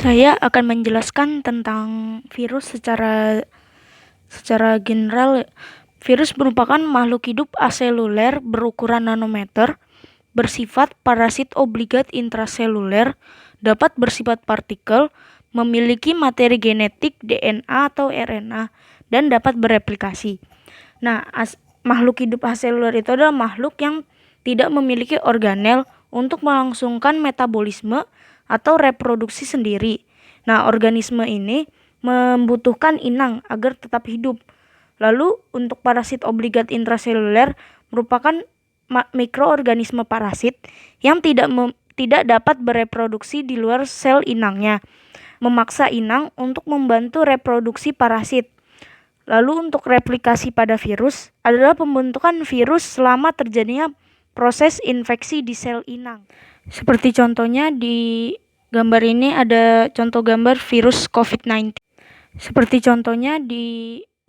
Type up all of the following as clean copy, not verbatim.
Saya akan menjelaskan tentang virus secara general. Virus merupakan makhluk hidup aseluler berukuran nanometer, bersifat parasit obligat intraseluler, dapat bersifat partikel, memiliki materi genetik DNA atau RNA, dan dapat bereplikasi. Nah, makhluk hidup aseluler itu adalah makhluk yang tidak memiliki organel untuk melangsungkan metabolisme atau reproduksi sendiri. Nah, organisme ini membutuhkan inang agar tetap hidup. Lalu, untuk parasit obligat intraseluler merupakan mikroorganisme parasit yang tidak dapat bereproduksi di luar sel inangnya, memaksa inang untuk membantu reproduksi parasit. Lalu untuk replikasi pada virus adalah pembentukan virus selama terjadinya proses infeksi di sel inang. Seperti contohnya di gambar ini ada contoh gambar virus COVID-19. Seperti contohnya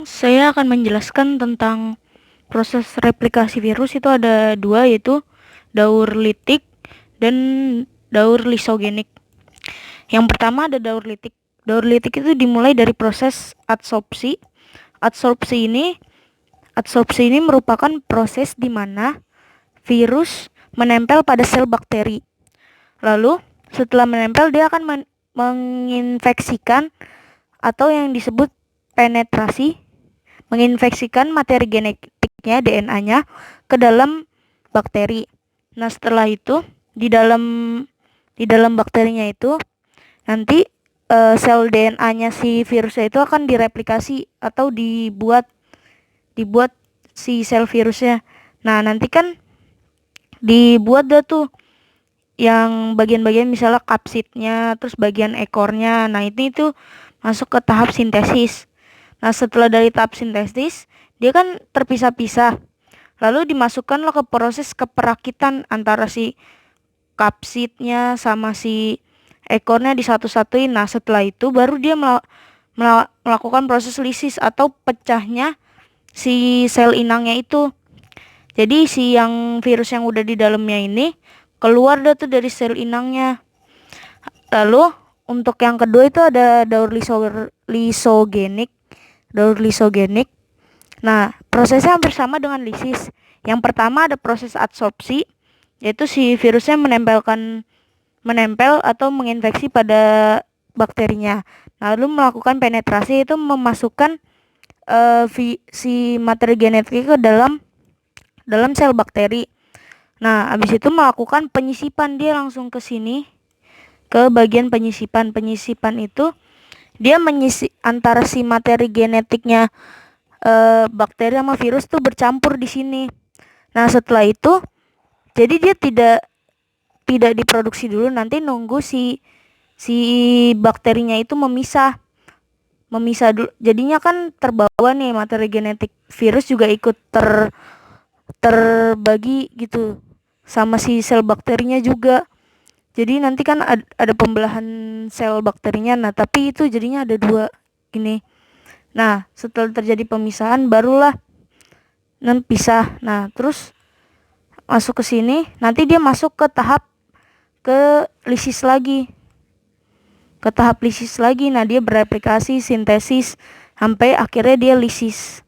saya akan menjelaskan tentang proses replikasi virus. Itu ada dua, yaitu daur litik dan daur lisogenik. Yang pertama ada daur litik. Daur litik itu dimulai dari proses adsorpsi. Adsorpsi ini merupakan proses di mana virus menempel pada sel bakteri. Lalu setelah menempel dia akan menginfeksikan atau yang disebut penetrasi, menginfeksikan materi genetiknya, DNA-nya ke dalam bakteri. Nah, setelah itu di dalam bakterinya itu nanti sel DNA-nya si virusnya itu akan direplikasi atau dibuat si sel virusnya. Nah, nanti kan dibuat dah tuh yang bagian-bagian, misalnya kapsidnya, terus bagian ekornya. Nah, itu masuk ke tahap sintesis. Nah, setelah dari tahap sintesis, dia kan terpisah-pisah. Lalu dimasukkanlah ke proses keperakitan antara si kapsidnya sama si ekornya disatu-satuin. Nah, setelah itu baru dia melakukan proses lisis atau pecahnya si sel inangnya itu. Jadi si yang virus yang udah di dalamnya ini keluar dah tuh dari sel inangnya. Lalu untuk yang kedua itu ada daur lisogenik. Daur lisogenik. Nah, prosesnya hampir sama dengan lisis. Yang pertama ada proses adsorpsi, yaitu si virusnya menempel atau menginfeksi pada bakterinya. Lalu melakukan penetrasi, itu memasukkan si materi genetik ke dalam sel bakteri. Nah, habis itu melakukan penyisipan, dia langsung ke sini ke bagian penyisipan. Penyisipan itu dia menyisip antara si materi genetiknya bakteri sama virus tuh bercampur di sini. Nah, setelah itu jadi dia tidak diproduksi dulu, nanti nunggu si bakterinya itu memisah dulu. Jadinya kan terbawa nih materi genetik virus juga ikut terbagi gitu sama si sel bakterinya juga. Jadi nanti kan ada pembelahan sel bakterinya. Nah, tapi itu jadinya ada dua gini. Nah, setelah terjadi pemisahan barulah pisah. Nah, terus masuk ke sini, nanti dia masuk ke tahap lisis lagi. Nah, dia bereplikasi, sintesis sampai akhirnya dia lisis.